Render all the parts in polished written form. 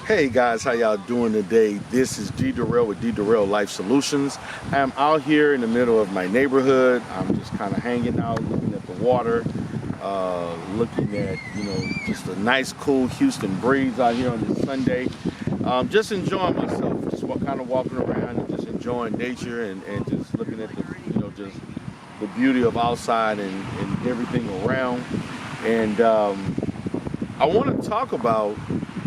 Hey guys, how y'all doing today? This is D Durrell with D Durrell Life Solutions. I'm out here in the middle of my neighborhood. I'm just kind of hanging out, looking at the water, looking at, just a nice, cool Houston breeze out here on this Sunday. Just enjoying myself, just kind of walking around and just enjoying nature and just looking at just the beauty of outside and everything around. And I want to talk about,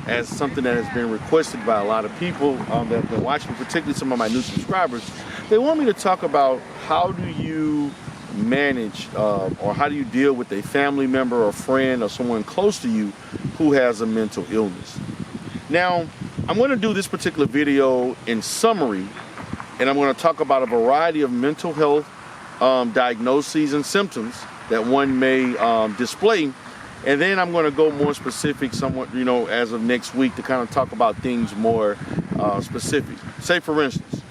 as something that has been requested by a lot of people that have been watching, particularly some of my new subscribers. They want me to talk about how do you manage or how do you deal with a family member or friend or someone close to you who has a mental illness. Now, I'm going to do this particular video in summary, and I'm going to talk about a variety of mental health diagnoses and symptoms that one may display. And then I'm going to go more specific somewhat, as of next week to kind of talk about things more specific. Say, for instance,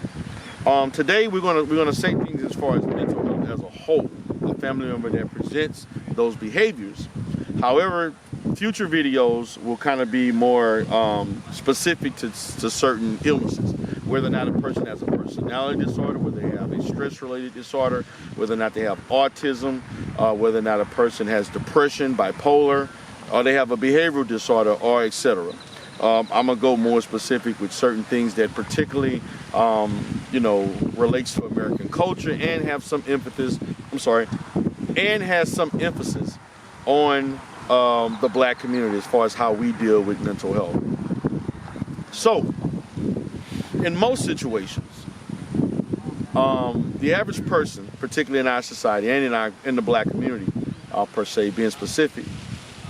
today we're going to say things as far as mental health as a whole, a family member that presents those behaviors. However, future videos will kind of be more specific to certain illnesses, whether or not a person has a personality disorder, whether they have a stress-related disorder, whether or not they have autism, whether or not a person has depression, bipolar, or they have a behavioral disorder, or etc. I'm gonna go more specific with certain things that particularly, relates to American culture and have some emphasis. And has some emphasis on the Black community as far as how we deal with mental health. So, in most situations, the average person, particularly in our society and in the Black community, per se, being specific,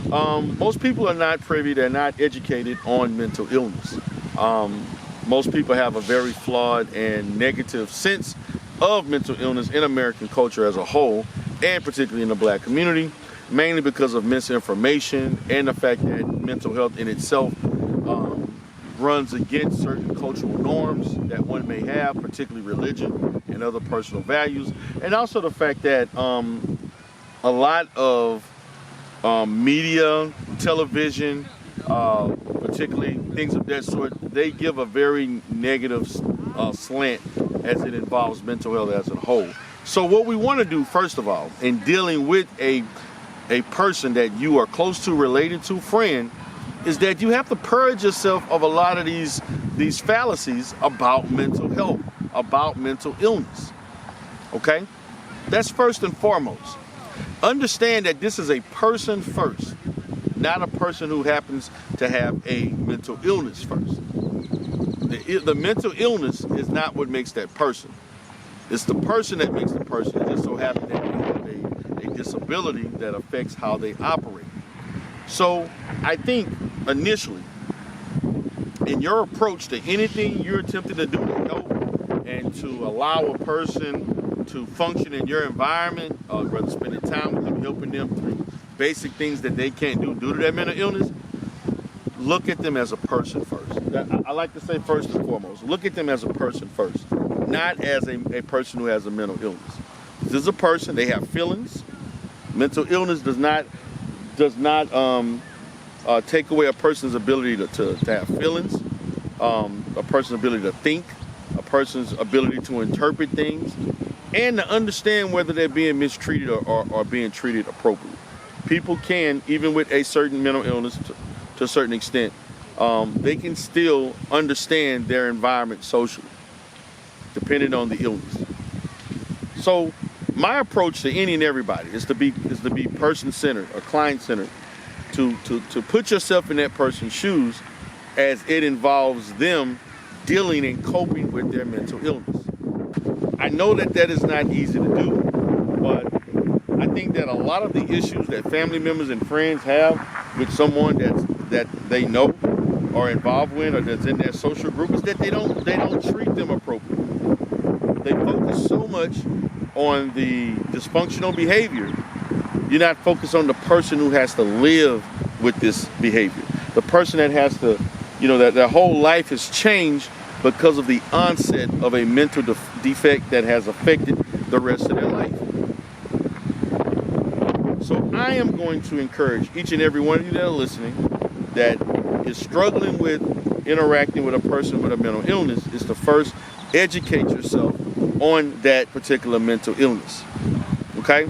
most people are not privy, they're not educated on mental illness. Most people have a very flawed and negative sense of mental illness in American culture as a whole, and particularly in the Black community, mainly because of misinformation and the fact that mental health in itself runs against certain cultural norms that one may have, particularly religion and other personal values, and also the fact that a lot of media, television, particularly things of that sort, they give a very negative slant as it involves mental health as a whole. So what we want to do, first of all, in dealing with a person that you are close to, related to, friend, is that you have to purge yourself of a lot of these fallacies about mental health, about mental illness. Okay? That's first and foremost. Understand that this is a person first, not a person who happens to have a mental illness first. The mental illness is not what makes that person. It's the person that makes the person. It just so happens that they have a disability that affects how they operate. So I think initially, in your approach to anything you're attempting to do to help and to allow a person to function in your environment, whether spending time with them, helping them through basic things that they can't do due to their mental illness, look at them as a person first. I like to say first and foremost, look at them as a person first, not as a person who has a mental illness. This is a person, they have feelings. Mental illness does not take away a person's ability to have feelings, a person's ability to think, a person's ability to interpret things, and to understand whether they're being mistreated or being treated appropriately. People can, even with a certain mental illness to a certain extent, they can still understand their environment socially, depending on the illness. So my approach to any and everybody is to be person-centered or client-centered, to put yourself in that person's shoes as it involves them dealing and coping with their mental illness. I know that is not easy to do, but I think that a lot of the issues that family members and friends have with someone that they know or involved with or that's in their social group is that they don't treat them appropriately. They focus so much on the dysfunctional behavior. You're not focused on the person who has to live with this behavior. The person that has to, that their whole life has changed because of the onset of a mental defect that has affected the rest of their life. So I am going to encourage each and every one of you that are listening that is struggling with interacting with a person with a mental illness is to first educate yourself on that particular mental illness. Okay?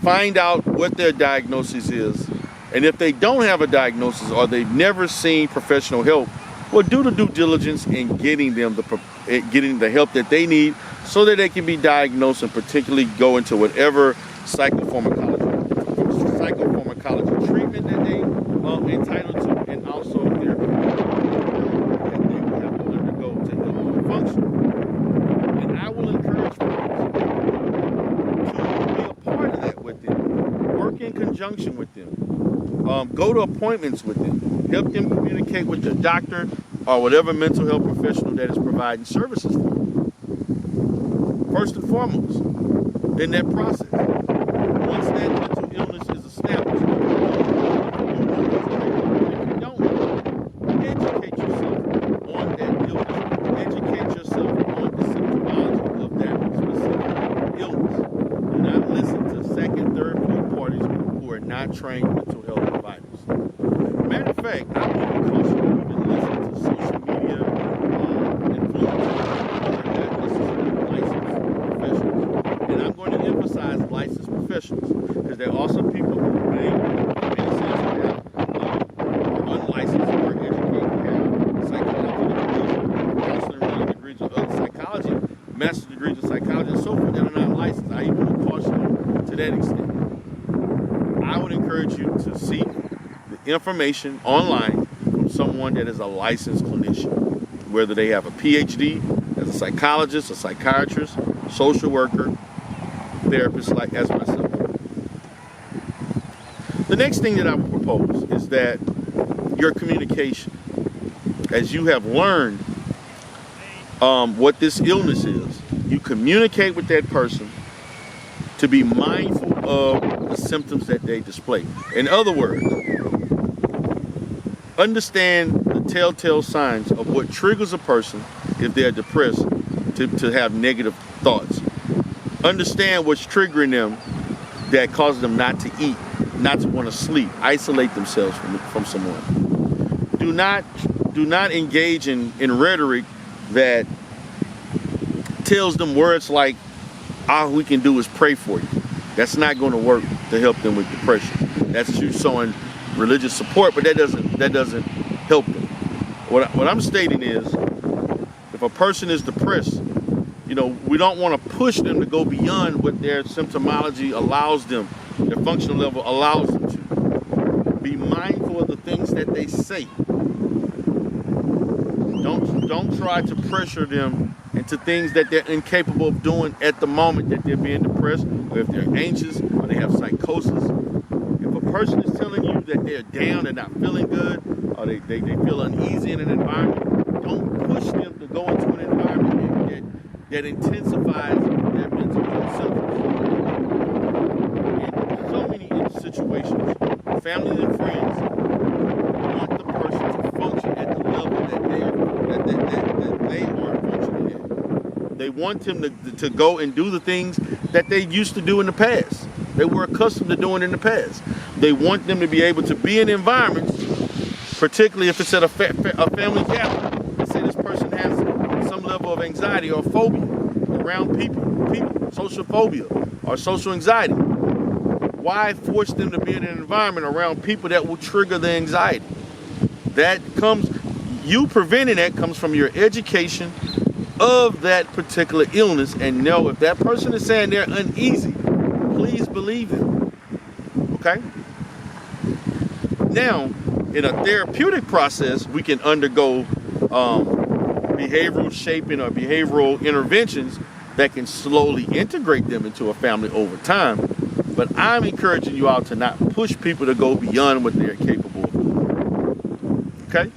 Find out what their diagnosis is. And if they don't have a diagnosis or they've never seen professional help, well, do the due diligence in getting them the help that they need so that they can be diagnosed and particularly go into whatever psychopharmacology treatment that they entitled to, and also therapy that they will have to undergo to help them function. And I will encourage folks to be a part of that with them, work in conjunction with them, go to appointments with them, help them communicate with their doctor or whatever mental health professional that is providing services for them. First and foremost, in that process, once that mental illness is established, if you don't educate yourself on that illness, educate yourself on the symptomology of that specific illness. Do not listen to second, third, fourth parties who are not trained mental health providers. Matter of fact, I would caution you to listen to social media influencers who are not necessarily licensed professionals. And I'm going to emphasize licensed professionals because there are some people who may, in many senses, have unlicensed or educated, have psychology degrees, counseling degrees, or other psychology, master's degrees in psychology, and so forth that are not licensed. I even would caution you to that extent. I would encourage you to seek the information online from someone that is a licensed clinician, whether they have a PhD as a psychologist, a psychiatrist, social worker, therapist like as myself. The next thing that I would propose is that your communication, as you have learned what this illness is, you communicate with that person to be mindful of the symptoms that they display. In other words, understand the telltale signs of what triggers a person if they're depressed to have negative thoughts. Understand what's triggering them that causes them not to eat, not to want to sleep, isolate themselves from someone. Do not engage in rhetoric that tells them words like, all we can do is pray for you. That's not going to work to help them with depression. That's you showing religious support, but that doesn't help them. What I'm stating is, if a person is depressed, we don't want to push them to go beyond what their symptomology allows them, their functional level allows them to. Be mindful of the things that they say. Don't try to pressure them into things that they're incapable of doing at the moment that they're being depressed, or if they're anxious, or they have psychosis. If a person is telling you that they're down, they're not feeling good, or they feel uneasy in an environment, don't push them to go into an environment that intensifies their mental health symptoms. In so many situations, family and friends want the person to function at the level that they are functioning at. They want them to go and do the things that they used to do in the past. They were accustomed to doing in the past. They want them to be able to be in environments, particularly if it's at a family gathering. Let's say this person has some level of anxiety or phobia around people, social phobia or social anxiety. Why force them to be in an environment around people that will trigger the anxiety? You preventing that comes from your education of that particular illness, and know if that person is saying they're uneasy, please believe them. Okay? Now, in a therapeutic process, we can undergo behavioral shaping or behavioral interventions that can slowly integrate them into a family over time. But I'm encouraging you all to not push people to go beyond what they're capable of doing. Okay?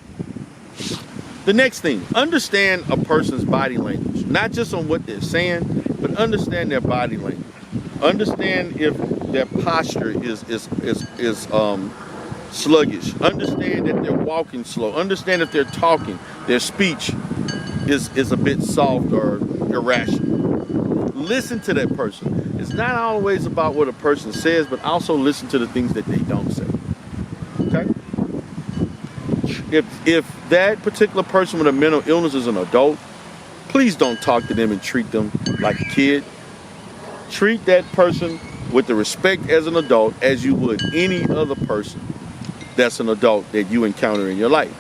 The next thing, understand a person's body language, not just on what they're saying, but understand their body language. Understand if their posture is sluggish. Understand that they're walking slow. Understand if they're talking, their speech is a bit soft or irrational. Listen to that person. It's not always about what a person says, but also listen to the things that they don't say. Okay? if that particular person with a mental illness is an adult, please don't talk to them and treat them like a kid. Treat that person with the respect as an adult as you would any other person that's an adult that you encounter in your life.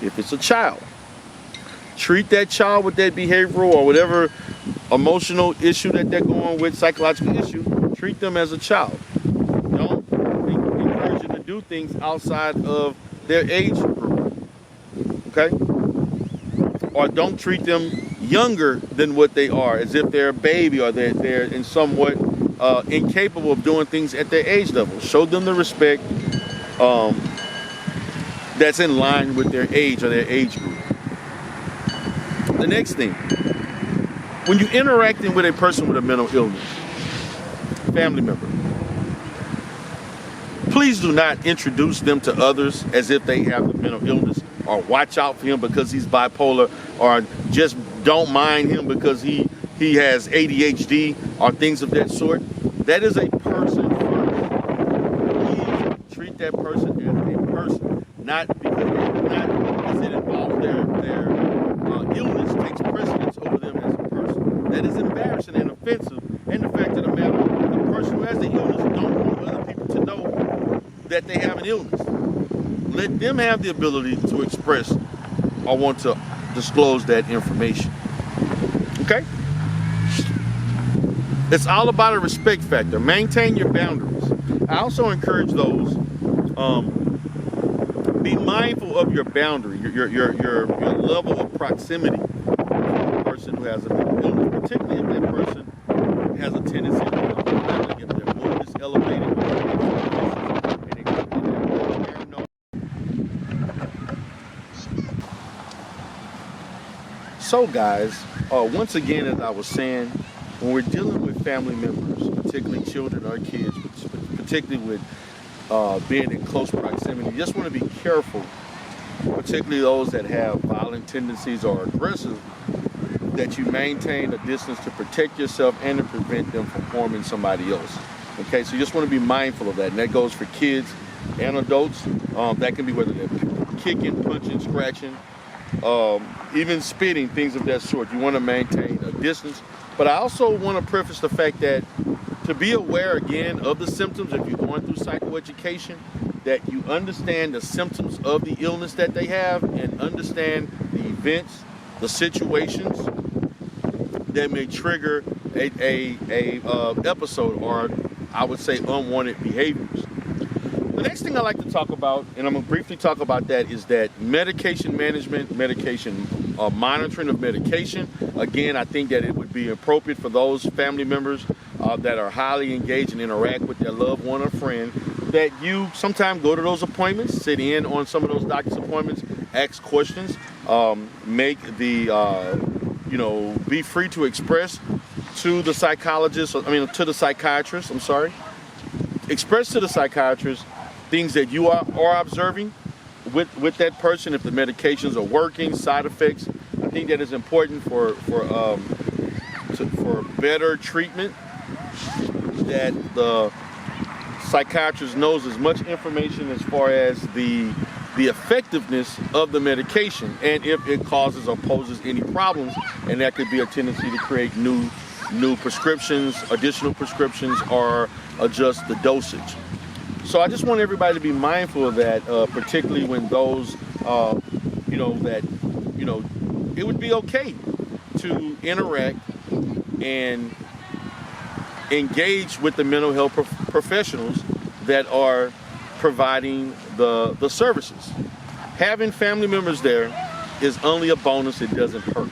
If it's a child, treat that child with that behavioral or whatever emotional issue that they're going with, psychological issue, treat them as a child. Don't encourage them to do things outside of their age group, okay? Or don't treat them younger than what they are, as if they're a baby or they're in somewhat incapable of doing things at their age level. Show them the respect that's in line with their age or their age group. The next thing, when you're interacting with a person with a mental illness, family member, please do not introduce them to others as if they have the mental illness, or watch out for him because he's bipolar, or just don't mind him because he has ADHD or things of that sort. That is a person first. Please treat that person as a person, not as it involves their illness takes precedence over them as a person. That is embarrassing and offensive. And the fact of the matter, the person who has the illness don't want other people to know that they have an illness. Let them have the ability to express or want to disclose that information. Okay? It's all about a respect factor. Maintain your boundaries. I also encourage those, be mindful of your boundary, your level of proximity to a person who has a mental illness, particularly if that person has a tendency to get their mood is elevated. So guys, once again, as I was saying, when we're dealing with family members, particularly children or kids, particularly with being in close proximity, you just want to be careful, particularly those that have violent tendencies or aggressive, that you maintain a distance to protect yourself and to prevent them from harming somebody else. Okay, so you just want to be mindful of that, and that goes for kids and adults. That can be whether they're kicking, punching, scratching, even spitting, things of that sort. You want to maintain a distance. But I also want to preface the fact that to be aware again of the symptoms, if you're going through psychoeducation, that you understand the symptoms of the illness that they have and understand the events, the situations that may trigger a episode, or I would say unwanted behaviors. The next thing I like to talk about, and I'm going to briefly talk about that, is that medication management, monitoring of medication. Again, I think that it would be appropriate for those family members that are highly engaged and interact with their loved one or friend, that you sometimes go to those appointments, sit in on some of those doctor's appointments, ask questions, make the, be free to express to the to the psychiatrist, express to the psychiatrist things that you are observing with that person, if the medications are working, side effects. I think that is important for better treatment, that the psychiatrist knows as much information as far as the effectiveness of the medication, and if it causes or poses any problems, and that could be a tendency to create new prescriptions, additional prescriptions, or adjust the dosage. So I just want everybody to be mindful of that, particularly when those, it would be okay to interact and engage with the mental health professionals that are providing the services. Having family members there is only a bonus, it doesn't hurt.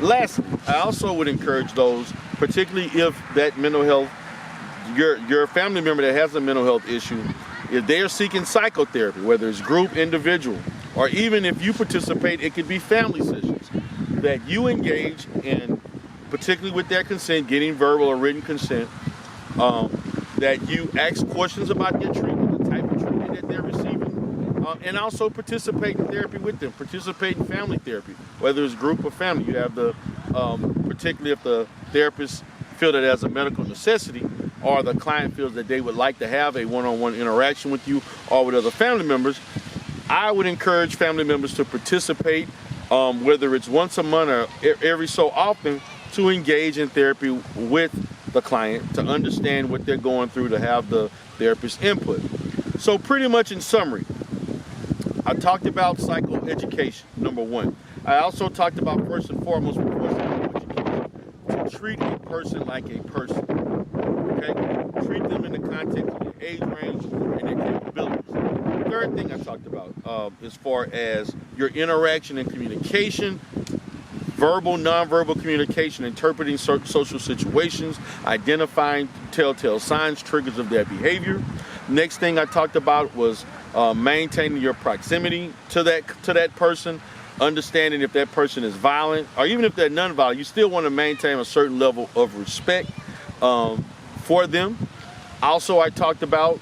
Lastly, I also would encourage those, particularly if that mental health, your family member that has a mental health issue, if they are seeking psychotherapy, whether it's group, individual, or even if you participate, it could be family sessions, that you engage in, particularly with their consent, getting verbal or written consent, that you ask questions about their treatment, the type of treatment that they're receiving, and also participate in therapy with them, participate in family therapy, whether it's group or family. You have the, particularly if the therapist feel that as a medical necessity, or the client feels that they would like to have a one-on-one interaction with you or with other family members, I would encourage family members to participate, whether it's once a month or every so often, to engage in therapy with the client, to understand what they're going through, to have the therapist's input. So pretty much in summary, I talked about psychoeducation, number one. I also talked about, first and foremost, before psychoeducation, to treat a person like a person. Okay? Treat them in the context of their age range and their capabilities. The third thing I talked about, as far as your interaction and communication, verbal, nonverbal communication, interpreting social situations, identifying telltale signs, triggers of their behavior. Next thing I talked about was maintaining your proximity to that person, understanding if that person is violent, or even if they're nonviolent, you still want to maintain a certain level of respect for them. Also, I talked about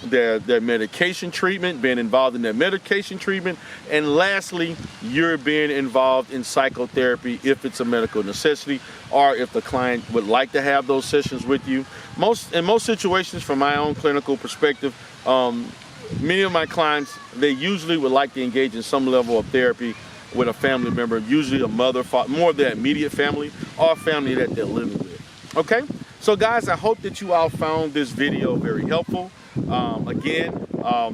their medication treatment, being involved in their medication treatment. And lastly, you're being involved in psychotherapy if it's a medical necessity, or if the client would like to have those sessions with you. In most situations, from my own clinical perspective, many of my clients, they usually would like to engage in some level of therapy with a family member, usually a mother, father, more of their immediate family, or family that they're living with. Okay? So guys, I hope that you all found this video very helpful. Again,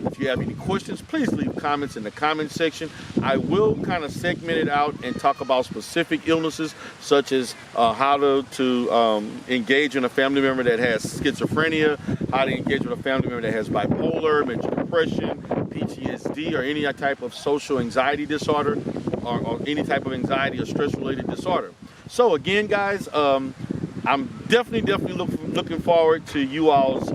if you have any questions, please leave comments in the comment section. I will kind of segment it out and talk about specific illnesses, such as how to engage in a family member that has schizophrenia, how to engage with a family member that has bipolar, major depression, PTSD, or any type of social anxiety disorder, or any type of anxiety or stress-related disorder. So again, guys, I'm definitely looking forward to you all's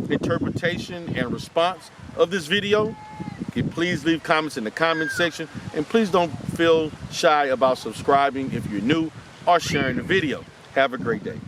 interpretation and response of this video. Okay, please leave comments in the comment section, and please don't feel shy about subscribing if you're new, or sharing the video. Have a great day.